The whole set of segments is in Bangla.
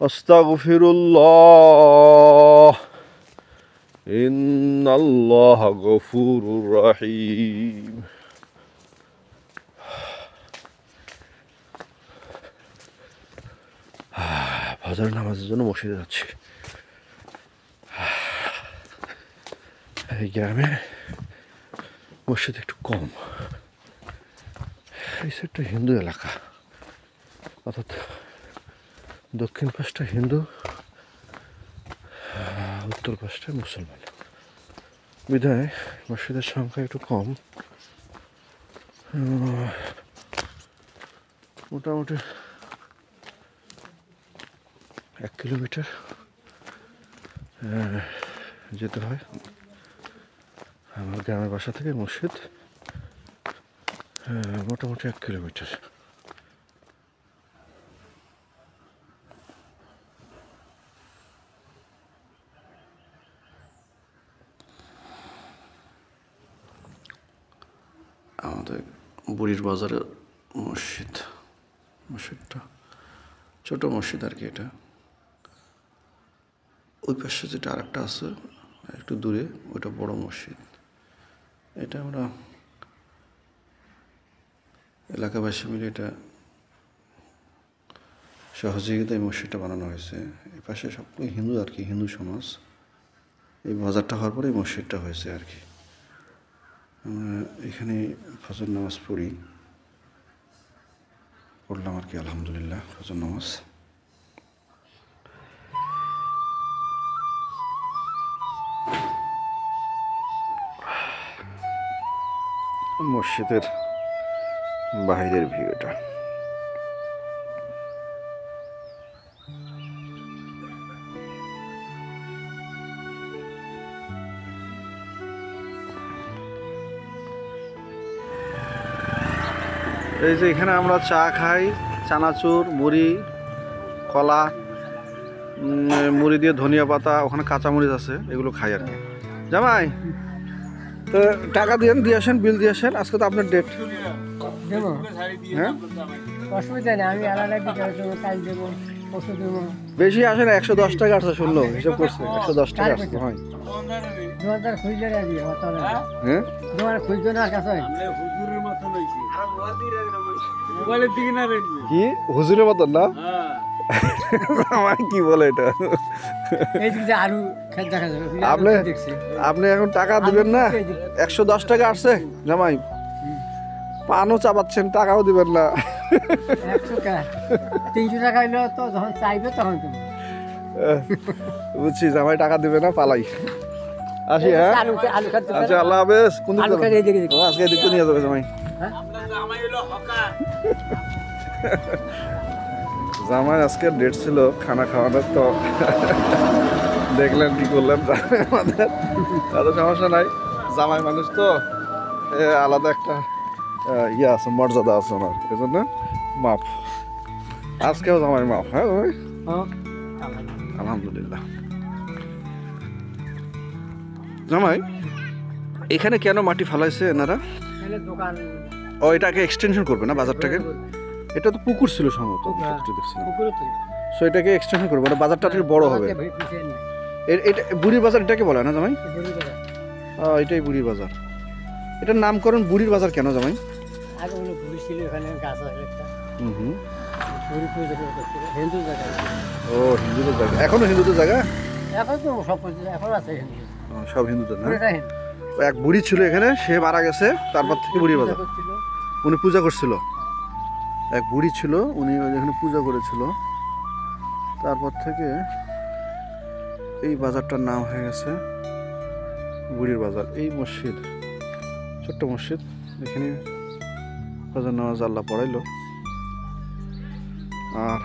আস্তাগফিরুল্লাহ ইন্নাল্লাহা গফুরুর রহিম। ফজর নামাজের জন্য মসজিদে যাচ্ছি। এই গ্রামে মসজিদ একটু কম। এই সাইডটা হিন্দু এলাকা, অর্থাৎ দক্ষিণ পাশটা হিন্দু, উত্তর পাশটা মুসলমান। বিধায় মসজিদের সংখ্যা একটু কম। মোটামুটি 1 কিলোমিটার যেতে হয় আমার গ্রামের বাসা থেকে মসজিদ। মোটামুটি 1 কিলোমিটার। আমাদের বুড়ির বাজারের মসজিদটা ছোট মসজিদ আর কি। এটা ওই পাশে যেটা আরেকটা আছে একটু দূরে, ওটা বড় মসজিদ। এটা আমরা এলাকাবাসী মিলে এটা সহযোগিতায় মসজিদটা বানানো হয়েছে। এই পাশে সবগুলো হিন্দু আর কি, হিন্দু সমাজ। এই বাজারটা হওয়ার পরে এই মসজিদটা হয়েছে আর কি। আমরা এখানে ফজর নামাজ পড়লাম আর কি। আলহামদুলিল্লাহ, ফজর নামাজ। মসজিদের বাইরের ভিউ এটা। এই যে এখানে আমরা চা খাই, চানাচুর, মুড়ি, কলা, মুড়ি দিয়ে ধনিয়া পাতা, ওখানে কাঁচামরিচ আছে, এগুলো খাই আর কি। জামাই তো টাকা দিয়ে আসেন, বিল দিয়ে আসেন। আজকে তো আপনার ডেট। হ্যাঁ, অসুবিধা নেই, আমি আলাদা কাজ দেবো, ওষুধ দেবো। বেশি আসে না, 110 টাকা আসছে, শুনলো হিসাব করছে 110 টাকা আসছে। হয় 2000 খুঁজলে রাখবি। হ্যাঁ, তোমার খুঁজতো না কাছে কি হুজুরের মতন না? আমার কি বলে এটা? আরো দেখা যাবে। আপনি এখন টাকা দিবেন না? 110 টাকা আসছে জামাই, পানও চাবাচ্ছেন, টাকাও দিবেন না। 300 টাকা হইলো তো, যখন চাইবে তখন তুমি। বুঝছি, জামাই টাকা দিবে না, পালাই আসি। হ্যাঁ, আচ্ছা, আল্লাহ হাফেজ। কোন দিকে আজকে এদিকে নিয়ে যাবে জামাই? জামাই আজকে ডেট ছিল খানা খাওয়ানোর, তো দেখলেন কি করলেন। আমাদের এত সমস্যা নাই, জামাই মানুষ তো আলাদা একটা ইয়ে আছে, মর্যাদা আছে ওনার, এই জন্য মাফ। আজকেও জামাই মাফ। হ্যাঁ ভাই, আলহামদুলিল্লাহ। জামাই এখানে কেন মাটি ফালাইছে এনারা? ও, এটাকে এক্সটেনশন করবে না বাজারটাকে? এটা তো পুকুর ছিল সম্ভবত, দেখছিলাম। সো এটাকে এক্সটেনশন করবে, মানে বাজারটা একটু বড় হবে। এটা বুড়ির বাজার এটাকে বলে না জামাই? এটাই বুড়ির বাজার। এটার নামকরণ বুড়ির বাজার কেন জামাই? ও, হিন্দুদের জায়গা, এখনো হিন্দুদের জায়গা? সব হিন্দুদের না? এক বুড়ি ছিল এখানে, সে মারা গেছে, তারপর থেকে বুড়ির বাজার। উনি পূজা করছিল, এক বুড়ি ছিল, উনি এখানে পূজা করেছিল, তারপর থেকে এই বাজারটার নাম হয়ে গেছে বুড়ির বাজার। এই মসজিদ, ছোট্ট মসজিদ, এখানে ফজর নামাজ আল্লাহ পড়াইলো। আর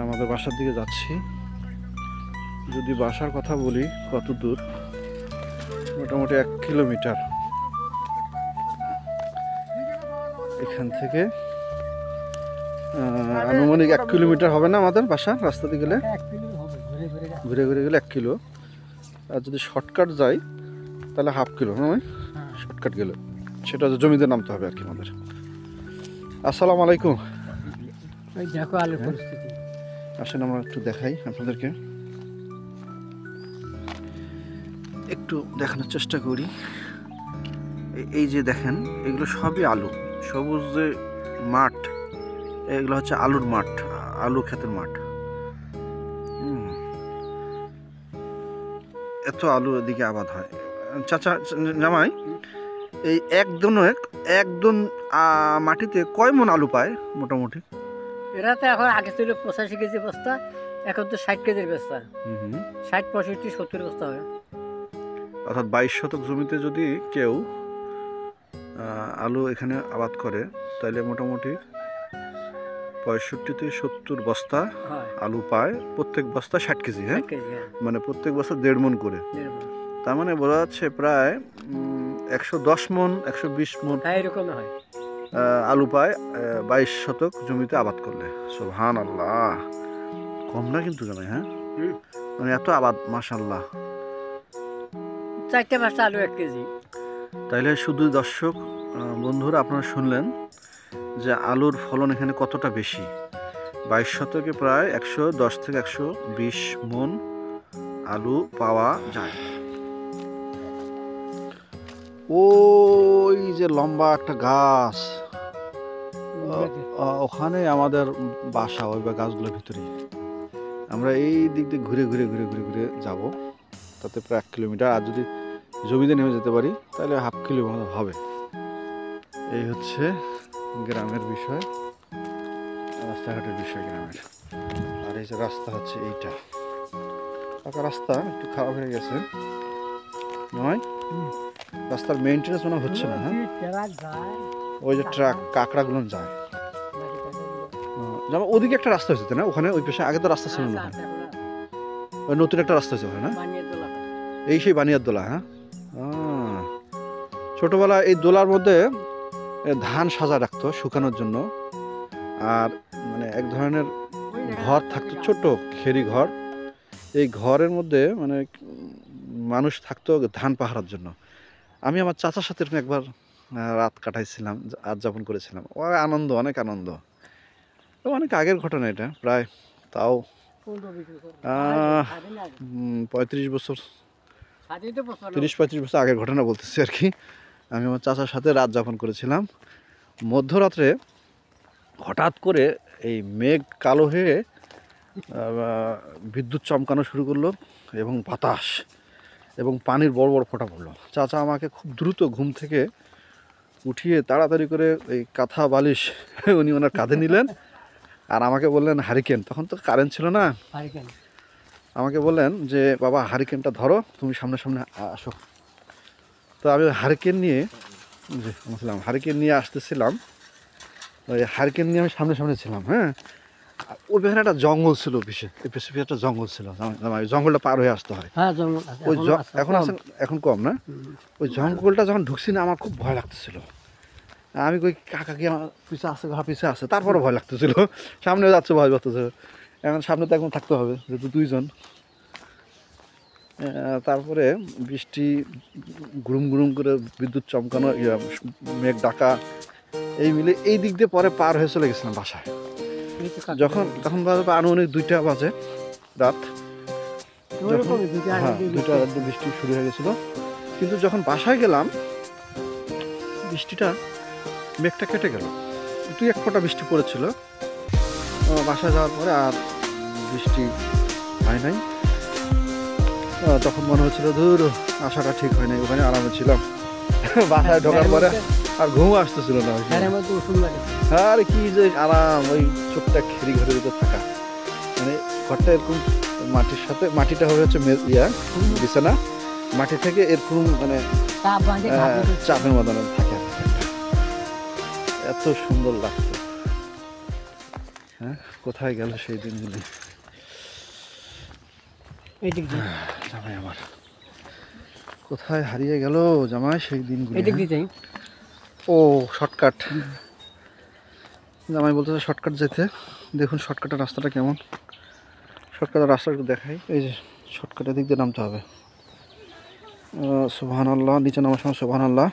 আমাদের বাসার দিকে যাচ্ছি। যদি বাসার কথা বলি, কত দূর? মোটামুটি 1 কিলোমিটার এখান থেকে। আনুমানিক 1 কিলোমিটার হবে না আমাদের বাসা? রাস্তা দিয়ে গেলে ঘুরে ঘুরে গেলে 1 কিলো। আর যদি শর্টকাট যাই তাহলে 1/2 কিলো। নয়, শর্টকাট গেলে সেটা জমিতে নামতে হবে আর কি আমাদের। আসসালামু আলাইকুম। দেখো আলুর পরিস্থিতি। আসেন আমরা একটু দেখাই আপনাদেরকে, একটু দেখানোর চেষ্টা করি। এই যে দেখেন, এগুলো সবই আলু, সবুজ যে মাঠ, এগুলো হচ্ছে আলুর মাঠ, আলু ক্ষেতের মাঠ। এত আলু এদিকে আবাদ হয়। চাচা, জামাই, এই একদম মাটিতে কয় মন আলু পায় মোটামুটি? এরা তো এখন আগে ছিল 85 কেজি বস্তা, এখন তো 60 কেজির বস্তা, 60, 65, 70 বস্তা হয়। অর্থাৎ 22 শতক জমিতে যদি কেউ আলু এখানে আবাদ করে, তাহলে মোটামুটি 65 থেকে 70 বস্তা আলু পায়, প্রত্যেক বস্তা 60 কেজি। হ্যাঁ, মানে প্রত্যেক বস্তা 1.5 মন করে। তার মানে বোঝা যাচ্ছে প্রায় 110 মন 120 মন এরকম হয় আলু পায় 22 শতক জমিতে আবাদ করলে। সুবহানাল্লাহ, কম না কিন্তু জানাই। হ্যাঁ, মানে এত আবাদ, মাশাআল্লাহ। 4-5টা আলু 1 কেজি। তাইলে শুধু দর্শক বন্ধুরা, আপনারা শুনলেন যে আলুর ফলন এখানে কতটা বেশি। 22 শতকে প্রায় 110 থেকে 120 মন আলু পাওয়া যায়। ওই যে লম্বা একটা গাছ, ওখানে আমাদের বাসা, ওই গাছগুলোর ভিতরে। আমরা এই দিক দিয়ে ঘুরে ঘুরে ঘুরে ঘুরে ঘুরে যাবো, তাতে প্রায় 1 কিলোমিটার। আর যদি জমিতে নেমে যেতে পারি তাহলে 1/2 কিলোমিটার হবে। এই হচ্ছে গ্রামের বিষয়, রাস্তাঘাটের বিষয় গ্রামের। আর এই যে রাস্তা হচ্ছে এইটা, পাকা রাস্তা একটু খারাপ হয়ে গেছে নয়, রাস্তার মেইনটেনেন্স মনে হচ্ছে না। হ্যাঁ, ওই যে ট্রাক কাঁকড়াগুলো যায়, যেমন ওদিকে একটা রাস্তা হয়েছে না, ওখানে ওই পাশে আগে তো রাস্তা ছিল না, ওই নতুন একটা রাস্তা হয়েছে ওখানে না, এই সেই বানিয়ার দোলা। হ্যাঁ, ছোটবেলা এই দোলার মধ্যে ধান সাজা রাখতো শুকানোর জন্য, আর মানে এক ধরনের ঘর থাকতো, ছোট খেরি ঘর। এই ঘরের মধ্যে মানে মানুষ থাকতো ধান পাহারার জন্য। আমি আমার চাচার সাথে এরকম একবার রাত কাটাইছিলাম, রাত যাপন করেছিলাম। ও আনন্দ, অনেক আনন্দ। অনেক আগের ঘটনা এটা, প্রায় তাও 35 বছর, 30-35 বছর আগের ঘটনা বলতেছি আর কি। আমি আমার চাচার সাথে রাত যাপন করেছিলাম। মধ্যরাত্রে হঠাৎ করে এই মেঘ কালো হয়ে বিদ্যুৎ চমকানো শুরু করলো, এবং বাতাস এবং পানির বড় বড় ফোঁটা পড়লো। চাচা আমাকে খুব দ্রুত ঘুম থেকে উঠিয়ে তাড়াতাড়ি করে এই কাঁথা বালিশ উনি ওনার কাঁধে নিলেন, আর আমাকে বললেন হারিকেন, তখন তো কারেন্ট ছিল না, আমাকে বললেন যে বাবা হারিকেনটা ধরো, তুমি সামনে সামনে আসো। তো আমি হারিকেন নিয়ে আসতেছিলাম, ওই হারিকেন নিয়ে আমি সামনে সামনে ছিলাম। হ্যাঁ, ওই পেছনে একটা জঙ্গল ছিল, পিছিয়ে একটা জঙ্গল ছিল, জঙ্গলটা পার হয়ে আসতে হয়। ওই এখন আছে, এখন কম না। ওই জঙ্গলটা যখন ঢুকছি না, আমার খুব ভয় লাগতেছিল। আমি কই কাকা কি আমার পিছিয়ে আসে, পিছিয়ে আসে, তারপরে ভয় লাগতেছিল, সামনে যাচ্ছে ভয় করতেছে। এখন সামনে তো এখন থাকতে হবে, যেহেতু 2 জন। তারপরে বৃষ্টি, গুরুম গুরুম করে বিদ্যুৎ চমকানো, মেঘ ডাকা, এই মিলে এই দিক দিয়ে পরে পার হয়ে চলে গেছিলাম বাসায়। তখন আনুমানিক 2টা বাজে রাত, 2টা বৃষ্টি শুরু হয়ে গেছিল। কিন্তু যখন বাসায় গেলাম, বৃষ্টিটা, মেঘটা কেটে গেল, 2-1 ফোঁটা বৃষ্টি পড়েছিল। বাসায় যাওয়ার পরে আর বৃষ্টি হয় নাই। তখন মনে হচ্ছিল ধুর, আশাটা ঠিক হয় নাই, ওখানে আরামে ছিলাম। বাসায় ঢোকার পরে আর ঘুম আসতেছিল না। আর কি যে আরাম, ওই ছোট্ট খেরি ঘরের ভিতরে থাকা, মানে ঘরটা এরকম মাটির সাথে, মাটিটা হবে হচ্ছে বিছানা, মাটি থেকে এরকম মানে চাপের মতন থাকে, এত সুন্দর লাগতো। হ্যাঁ, কোথায় গেল সেই দিনগুলি? জামাই আমার কোথায় হারিয়ে গেল, জামাই সেই দিনগুলি? ও শর্টকাট, জামাই বলতেছে শর্টকাট যেতে। দেখুন শর্টকাটের রাস্তাটা কেমন, শর্টকাটের রাস্তাটা একটু দেখাই। এই যে শর্টকাটের দিক দিয়ে নামতে হবে। সুবহানাল্লাহ, নিচে নামার সময় সুবহানাল্লাহ,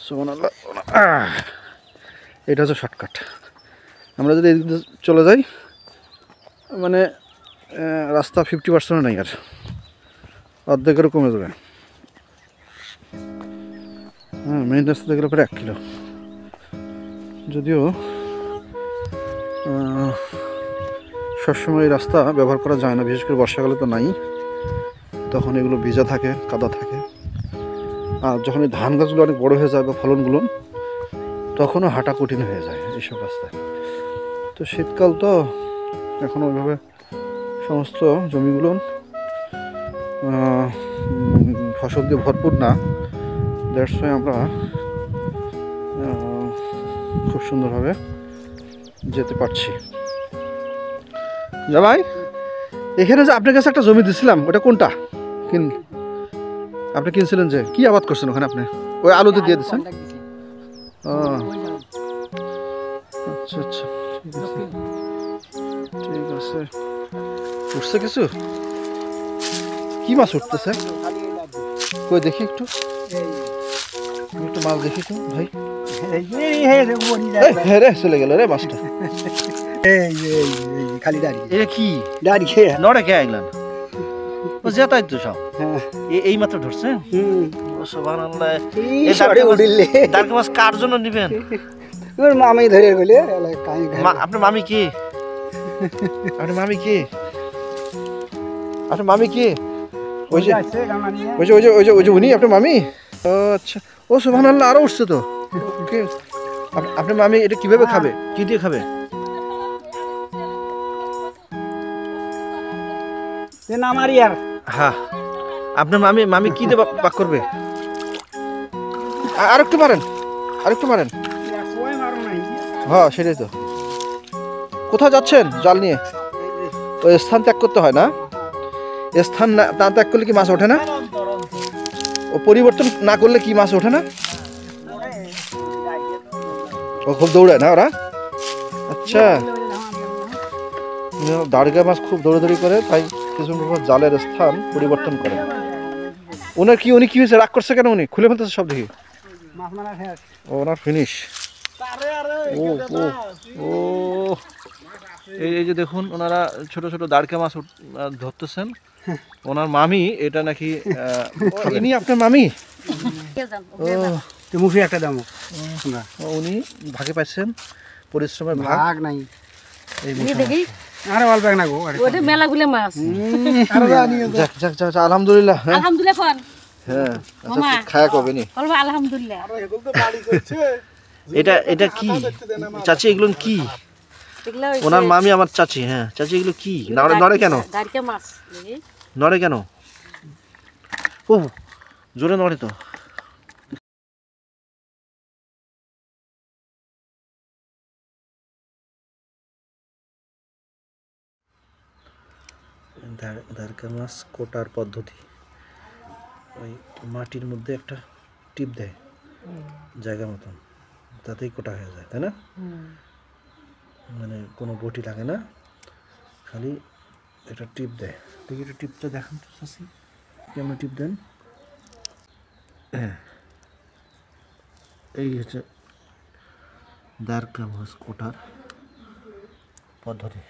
সুবহানাল্লাহ। এটা হচ্ছে শর্টকাট। আমরা যদি এদিক দিয়ে চলে যাই, মানে রাস্তা 50% নাই, আর অর্ধেকেরও কমে যাবে। হ্যাঁ, মেইন রাস্তা থেকে প্রায় 1 কিলো। যদিও সবসময় এই রাস্তা ব্যবহার করা যায় না, বিশেষ করে বর্ষাকালে তো নাই, তখন এগুলো ভিজা থাকে, কাদা থাকে। আর যখন এই ধান গাছগুলো অনেক বড় হয়ে যায় বা ফলনগুলো, তখনও হাঁটা কঠিন হয়ে যায় এইসব রাস্তায়। তো শীতকাল তো এখন ওইভাবে সমস্ত জমিগুলো ফসল দিয়ে ভরপুর না, দ্যাটস ওয়াই আমরা খুব সুন্দরভাবে যেতে পারছি। যা ভাই, এখানে যে আপনার কাছে একটা জমি দিছিলাম, ওটা কোনটা আপনি কিনছিলেন? যে কি আবাদ করছেন ওখানে আপনি? ওই আলুতে দিয়ে দিচ্ছেন? ও আচ্ছা আচ্ছা, ঠিক আছে ঠিক আছে। উঠছে কিছু? কি মাছ উঠতেছে? কই দেখি একটু, একটু মাছ দেখি তো ভাই। হ্যাঁ রে, চলে গেল রে মাছটা। খালি দাঁড়িয়ে এটা কি দাঁড়িয়ে নড়ে কে আইলাম? ও যেতাই তো সব এই মাত্র ধরছে। দাঁড়কে মাছ কার জন্য নিবেন? মামাই ধরে গেলে আপনার মামি কি? আপনার মামি কি? আপনার মামি কি? ওই যে ওই যে ওই যে ওই যে ওই যে উনি আপনার মামি? ও আচ্ছা, ও সুবহানাল্লাহ, আরো উঠছে তো। আপনার মামি এটা কিভাবে খাবে? কি দিয়ে খাবে? নামারি আর হ্যাঁ, আপনার মামি কি দিয়ে পাক করবে? আর একটু মারেন, আর একটু মারেন। হ্যাঁ সেটাই তো। কোথায় যাচ্ছেন জাল নিয়ে? ওই স্থান ত্যাগ করতে হয় না? স্থান না ত্যাগ করলে কি মাছ ওঠে না? ও পরিবর্তন না করলে কি মাছ ওঠে না? ও খুব দৌড়ায় না ওরা? আচ্ছা, দাঁড়গা মাছ খুব দৌড়াদৌড়ি করে, তাই কিছু জালের স্থান পরিবর্তন করে। উনি কি হয়েছে? রাগ করছে কেন? উনি খুলে ফেলতেছে সব দেখি। ওনার ফিনিশ। ও ও ও, এই যে দেখুন, ওনারা ছোট ছোট দাঁড়কা মাছ ধরতেছেন। ওনার মামি এটা নাকি ইনি আপনার মামি? ও মুখে একটা দাম উনি ভাগে পাইছেন, পরিশ্রমের ভাগ নাই। এই দেখি আরে অল্প না গো, ওটা মেলাগুলো মাছ। যাক যাক যাক, আলহামদুলিল্লাহ। আলহামদুলিল্লাহ কোন? হ্যাঁ, আচ্ছা খায়া কবে নি? বলবো আলহামদুলিল্লাহ। এটা কি চাচি? এগুলো কি? ওনার মামি আমার চাচি। হ্যাঁ চাচি, এগুলো কি? নড়ে কেন? দাঁড়কে মাছ নড়ে কেন? ও জোরে নড়ে তো। দাঁড়কা মাছ কোটার পদ্ধতি, ওই মাটির মধ্যে একটা টিপ দেয় জায়গা মতন, তাতেই কোটা হয়ে যায়, তাই না? মানে কোনো বটি লাগে না, খালি এটা টিপ দেয়। দেখি একটু টিপটা দেখান তো চাচি, কেমন টিপ দেন? হ্যাঁ, এই হচ্ছে দাঁড়কা মাছ কোটার পদ্ধতি।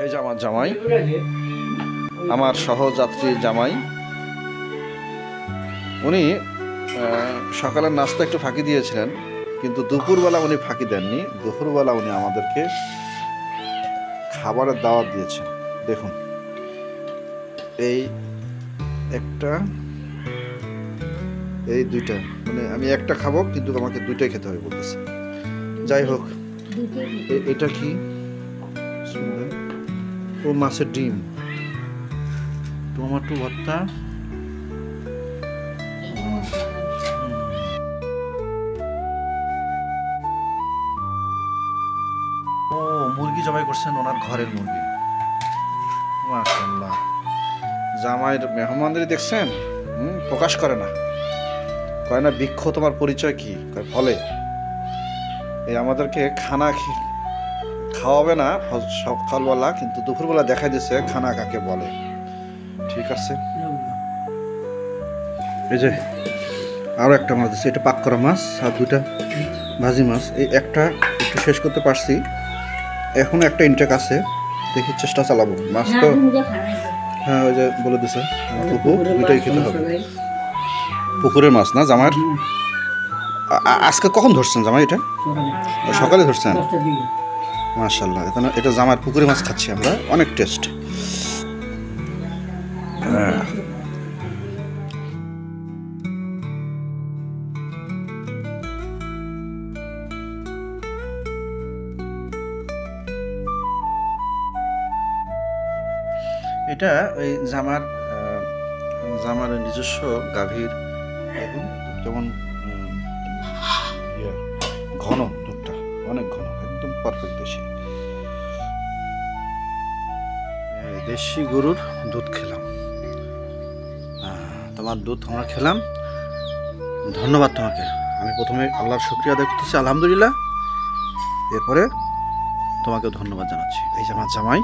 এই যে আমার জামাই, আমার সহযাত্রী জামাই, উনি সকালের নাস্তা একটু ফাঁকি দিয়েছিলেন, কিন্তু দুপুরবেলা উনি ফাঁকি দেননি। দুপুরবেলা উনি আমাদেরকে খাবারের দাওয়াত দিয়েছেন। দেখুন, এই একটা, এই দুইটা, মানে আমি একটা খাবো কিন্তু আমাকে দুইটাই খেতে হবে বলতেছে। যাই হোক, এটা কি? ও মাছের ডিম, টমেটো ভর্তা, ও মুরগি জবাই করছেন, ওনার ঘরের মুরগি। মাশাআল্লাহ, জামাইয়ের মেহমানদারি দেখছেন? প্রকাশ করে না, কয় না বৃক্ষ তোমার পরিচয় কি? কয় ফলে। এই আমাদেরকে খাওয়াবে না সকালবেলা, কিন্তু দুপুরবেলা দেখা দিচ্ছে খানা কাকে বলে। ঠিক আছে, এই যে আরও একটা মাছ দিচ্ছে, এটা পাক করা মাছ, আর দুটা ভাজি মাছ। এই একটা একটু শেষ করতে পারছি, এখনো একটা ইনটেক আছে, দেখি চেষ্টা চালাবো। মাছ তো হ্যাঁ ওই যে বলে দিছে আমার পুকু, দুইটাই খেতে হবে। পুকুরের মাছ না জামাইয়ের? আজকে কখন ধরছেন জামাই এটা? সকালে ধরছেন? মাশাআল্লাহ, এটা জামাইয়ের পুকুরের মাছ খাচ্ছি আমরা, অনেক টেস্ট। এটা ওই জামার নিজস্ব গাভীর, দেখুন কেমন ঘন দুধটা, অনেক ঘন, একদম পারফেক্ট দেশি। দেশি গরুর দুধ খেলাম, তোমার দুধ আমরা খেলাম, ধন্যবাদ তোমাকে। আমি প্রথমে আল্লাহর শুকরিয়া আদায় করতেছি, আলহামদুলিল্লাহ। এরপরে তোমাকে ধন্যবাদ জানাচ্ছি। এই যে আমার জামাই,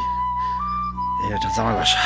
এটা জামাই বাসা।